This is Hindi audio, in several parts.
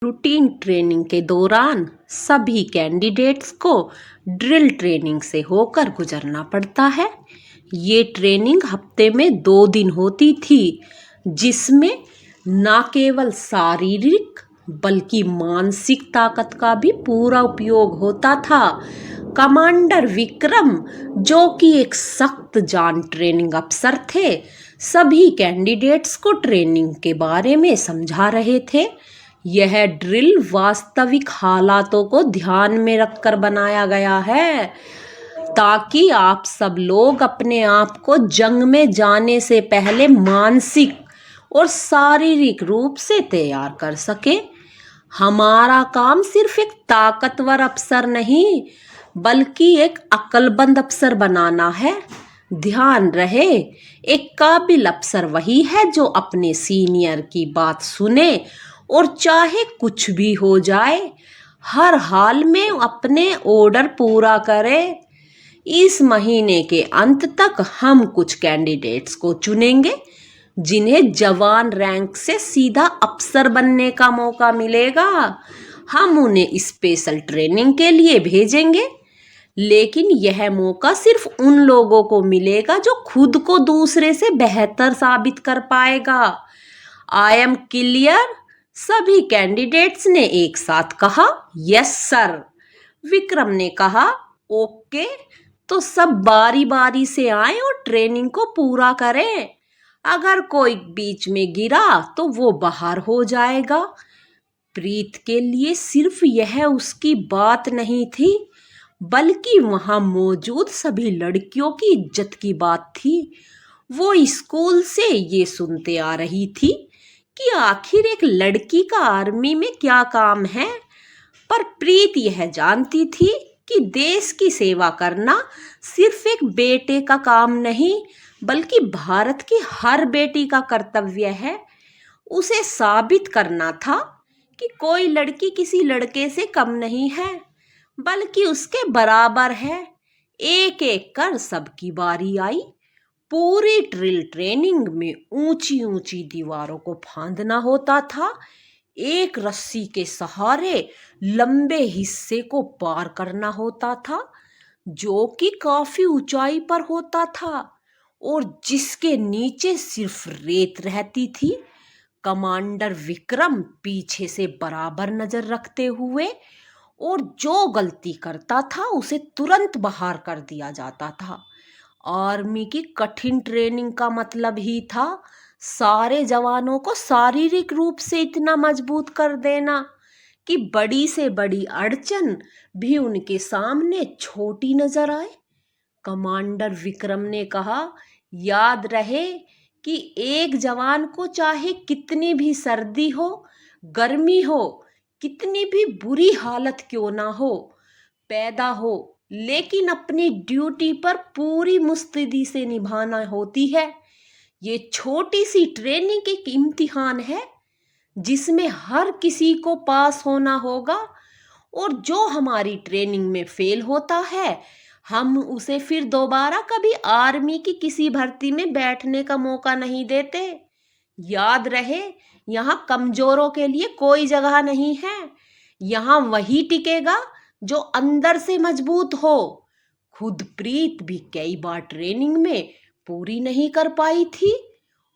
रूटीन ट्रेनिंग के दौरान सभी कैंडिडेट्स को ड्रिल ट्रेनिंग से होकर गुजरना पड़ता है। ये ट्रेनिंग हफ्ते में 2 दिन होती थी, जिसमें न केवल शारीरिक बल्कि मानसिक ताकत का भी पूरा उपयोग होता था। कमांडर विक्रम, जो कि एक सख्त जान ट्रेनिंग अफसर थे, सभी कैंडिडेट्स को ट्रेनिंग के बारे में समझा रहे थे। यह ड्रिल वास्तविक हालातों को ध्यान में रखकर बनाया गया है, ताकि आप सब लोग अपने आप को जंग में जाने से पहले मानसिक और शारीरिक रूप से तैयार कर सके। हमारा काम सिर्फ एक ताकतवर अफसर नहीं, बल्कि एक अक्लमंद अफसर बनाना है। ध्यान रहे, एक काबिल अफसर वही है जो अपने सीनियर की बात सुने और चाहे कुछ भी हो जाए, हर हाल में अपने ऑर्डर पूरा करे। इस महीने के अंत तक हम कुछ कैंडिडेट्स को चुनेंगे, जिन्हें जवान रैंक से सीधा अफसर बनने का मौका मिलेगा। हम उन्हें स्पेशल ट्रेनिंग के लिए भेजेंगे, लेकिन यह मौका सिर्फ उन लोगों को मिलेगा जो खुद को दूसरे से बेहतर साबित कर पाएगा। I am clear? सभी कैंडिडेट्स ने एक साथ कहा, यस सर। विक्रम ने कहा, ओके, तो सब बारी बारी से आए और ट्रेनिंग को पूरा करें। अगर कोई बीच में गिरा तो वो बाहर हो जाएगा। प्रीत के लिए सिर्फ यह उसकी बात नहीं थी, बल्कि वहां मौजूद सभी लड़कियों की इज्जत की बात थी। वो स्कूल से ये सुनते आ रही थी कि आखिर एक लड़की का आर्मी में क्या काम है, पर प्रीत यह जानती थी कि देश की सेवा करना सिर्फ एक बेटे का काम नहीं, बल्कि भारत की हर बेटी का कर्तव्य है। उसे साबित करना था कि कोई लड़की किसी लड़के से कम नहीं है, बल्कि उसके बराबर है। एक एक कर सबकी बारी आई। पूरी ड्रिल ट्रेनिंग में ऊंची ऊंची दीवारों को फांदना होता था, एक रस्सी के सहारे लंबे हिस्से को पार करना होता था, जो कि काफी ऊंचाई पर होता था और जिसके नीचे सिर्फ रेत रहती थी। कमांडर विक्रम पीछे से बराबर नजर रखते हुए, और जो गलती करता था उसे तुरंत बाहर कर दिया जाता था। आर्मी की कठिन ट्रेनिंग का मतलब ही था सारे जवानों को शारीरिक रूप से इतना मजबूत कर देना कि बड़ी से बड़ी अड़चन भी उनके सामने छोटी नजर आए। कमांडर विक्रम ने कहा, याद रहे कि एक जवान को चाहे कितनी भी सर्दी हो, गर्मी हो, कितनी भी बुरी हालत क्यों ना हो, पैदा हो, लेकिन अपनी ड्यूटी पर पूरी मुस्तैदी से निभाना होती है। ये छोटी सी ट्रेनिंग एक इम्तिहान है, जिसमें हर किसी को पास होना होगा, और जो हमारी ट्रेनिंग में फेल होता है, हम उसे फिर दोबारा कभी आर्मी की किसी भर्ती में बैठने का मौका नहीं देते। याद रहे, यहाँ कमजोरों के लिए कोई जगह नहीं है। यहाँ वही टिकेगा जो अंदर से मजबूत हो। खुद प्रीत भी कई बार ट्रेनिंग में पूरी नहीं कर पाई थी,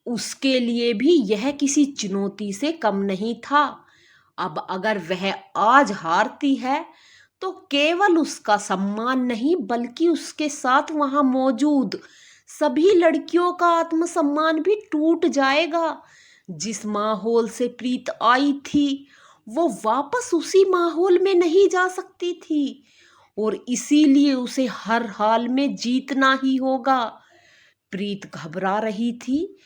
उसके लिए भी यह किसी चुनौती से कम नहीं था। अब अगर वह आज हारती है, तो केवल उसका सम्मान नहीं, बल्कि उसके साथ वहां मौजूद सभी लड़कियों का आत्मसम्मान भी टूट जाएगा। जिस माहौल से प्रीत आई थी, वो वापस उसी माहौल में नहीं जा सकती थी, और इसीलिए उसे हर हाल में जीतना ही होगा। प्रीत घबरा रही थी,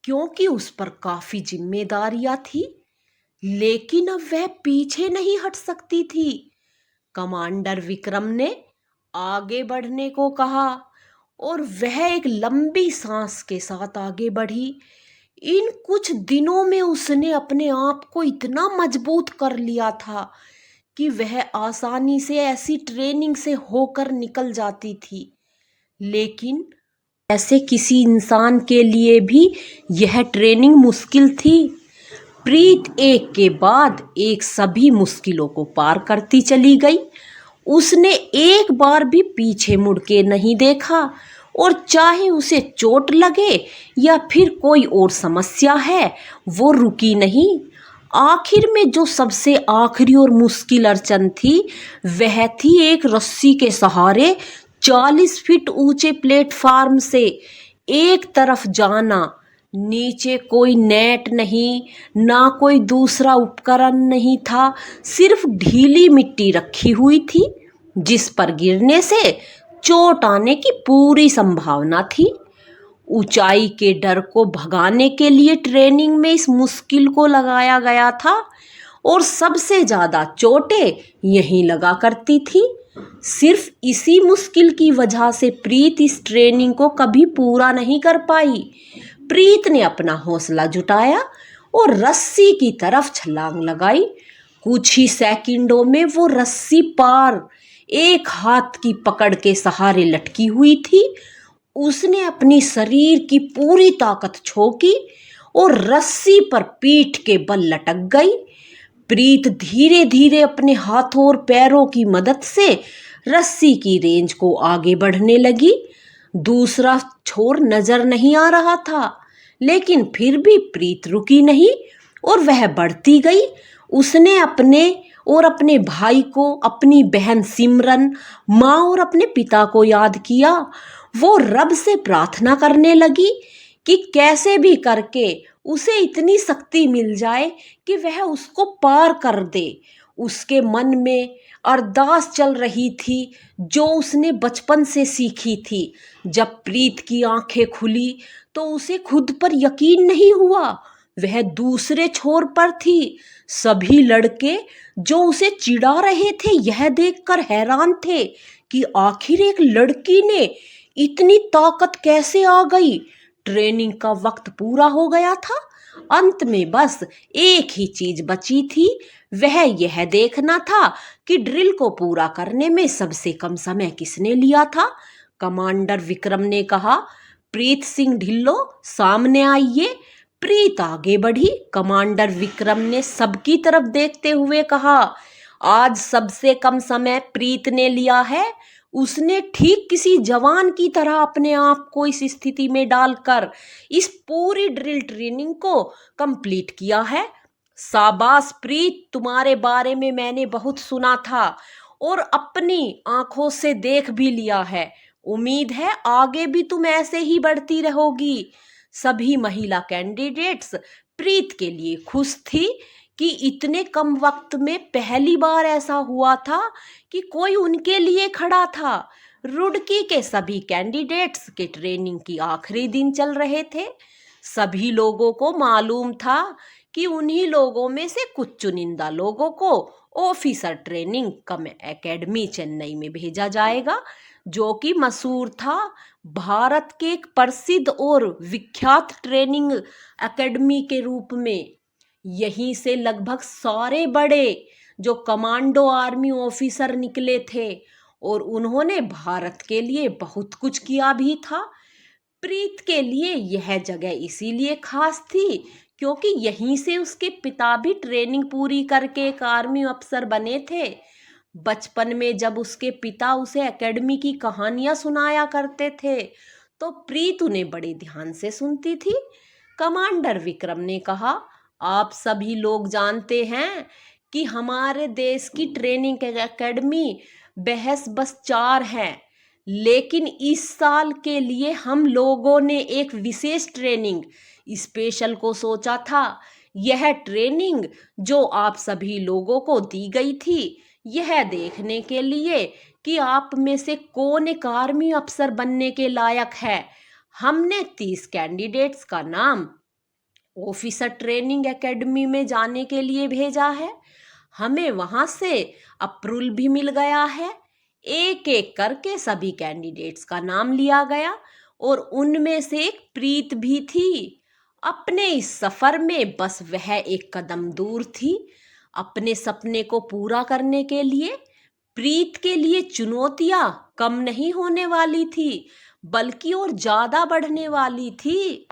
क्योंकि उस पर काफी जिम्मेदारियां थी, लेकिन अब वह पीछे नहीं हट सकती थी। कमांडर विक्रम ने आगे बढ़ने को कहा, और वह एक लंबी सांस के साथ आगे बढ़ी। इन कुछ दिनों में उसने अपने आप को इतना मजबूत कर लिया था कि वह आसानी से ऐसी ट्रेनिंग से होकर निकल जाती थी। लेकिन ऐसे किसी इंसान के लिए भी यह ट्रेनिंग मुश्किल थी। प्रीत एक के बाद एक सभी मुश्किलों को पार करती चली गई। उसने एक बार भी पीछे मुड़ के नहीं देखा, और चाहे उसे चोट लगे या फिर कोई और समस्या है, वो रुकी नहीं। आखिर में जो सबसे आखिरी और मुश्किल अड़चन थी, वह थी एक रस्सी के सहारे 40 फीट ऊंचे प्लेटफार्म से एक तरफ जाना। नीचे कोई नेट नहीं, ना कोई दूसरा उपकरण नहीं था, सिर्फ ढीली मिट्टी रखी हुई थी जिस पर गिरने से चोट आने की पूरी संभावना थी। ऊंचाई के डर को भगाने के लिए ट्रेनिंग में इस मुश्किल को लगाया गया था, और सबसे ज्यादा चोटें यहीं लगा करती थी। सिर्फ इसी मुश्किल की वजह से प्रीत इस ट्रेनिंग को कभी पूरा नहीं कर पाई। प्रीत ने अपना हौसला जुटाया और रस्सी की तरफ छलांग लगाई। कुछ ही सेकंडों में वो रस्सी पार एक हाथ की पकड़ के सहारे लटकी हुई थी। उसने अपनी शरीर की पूरी ताकत झोंकी और रस्सी पर पीठ के बल लटक गई। प्रीत धीरे धीरे अपने हाथों और पैरों की मदद से रस्सी की रेंज को आगे बढ़ने लगी। दूसरा छोर नजर नहीं आ रहा था, लेकिन फिर भी प्रीत रुकी नहीं और वह बढ़ती गई। उसने अपने भाई को, अपनी बहन सिमरन, माँ और अपने पिता को याद किया। वो रब से प्रार्थना करने लगी कि कैसे भी करके उसे इतनी शक्ति मिल जाए कि वह उसको पार कर दे। उसके मन में अरदास चल रही थी जो उसने बचपन से सीखी थी। जब प्रीत की आंखें खुली तो उसे खुद पर यकीन नहीं हुआ। वह दूसरे छोर पर थी। सभी लड़के जो उसे चिढ़ा रहे थे यह देखकर हैरान थे कि आखिर एक लड़की ने इतनी ताकत कैसे आ गई। ट्रेनिंग का वक्त पूरा हो गया था। अंत में बस एक ही चीज बची थी, वह यह देखना था कि ड्रिल को पूरा करने में सबसे कम समय किसने लिया था। कमांडर विक्रम ने कहा, प्रीत सिंह ढिल्लो सामने आइए। प्रीत आगे बढ़ी। कमांडर विक्रम ने सबकी तरफ देखते हुए कहा, आज सबसे कम समय प्रीत ने लिया है। उसने ठीक किसी जवान की तरह अपने आप को इस स्थिति में डालकर इस पूरी ड्रिल ट्रेनिंग को कंप्लीट किया है। शाबाश प्रीत, तुम्हारे बारे में मैंने बहुत सुना था और अपनी आंखों से देख भी लिया है। उम्मीद है आगे भी तुम ऐसे ही बढ़ती रहोगी। सभी महिला कैंडिडेट्स प्रीत के लिए खुश थी कि इतने कम वक्त में पहली बार ऐसा हुआ था कि कोई उनके लिए खड़ा था। रुड़की के सभी कैंडिडेट्स के ट्रेनिंग की आखिरी दिन चल रहे थे। सभी लोगों को मालूम था कि उन्हीं लोगों में से कुछ चुनिंदा लोगों को ऑफिसर ट्रेनिंग कम एकेडमी चेन्नई में भेजा जाएगा, जो कि मशहूर था भारत के एक प्रसिद्ध और विख्यात ट्रेनिंग एकेडमी के रूप में। यहीं से लगभग सारे बड़े जो कमांडो आर्मी ऑफिसर निकले थे और उन्होंने भारत के लिए बहुत कुछ किया भी था। प्रीत के लिए यह जगह इसीलिए खास थी क्योंकि यहीं से उसके पिता भी ट्रेनिंग पूरी करके एक आर्मी अफसर बने थे। बचपन में जब उसके पिता उसे एकेडमी की कहानियां सुनाया करते थे तो प्रीत उन्हें बड़े ध्यान से सुनती थी। कमांडर विक्रम ने कहा, आप सभी लोग जानते हैं कि हमारे देश की ट्रेनिंग एकेडमी बहस बस 4 हैं, लेकिन इस साल के लिए हम लोगों ने एक विशेष ट्रेनिंग स्पेशल को सोचा था। यह ट्रेनिंग जो आप सभी लोगों को दी गई थी, यह देखने के लिए कि आप में से कौन एक आर्मी अफसर बनने के लायक है। हमने 30 कैंडिडेट्स का नाम ऑफिसर ट्रेनिंग एकेडमी में जाने के लिए भेजा है। हमें वहां से अप्रूवल भी मिल गया है। एक एक करके सभी कैंडिडेट्स का नाम लिया गया और उनमें से एक प्रीत भी थी। अपने इस सफर में बस वह एक कदम दूर थी अपने सपने को पूरा करने के लिए। प्रीत के लिए चुनौतियां कम नहीं होने वाली थी, बल्कि और ज्यादा बढ़ने वाली थी।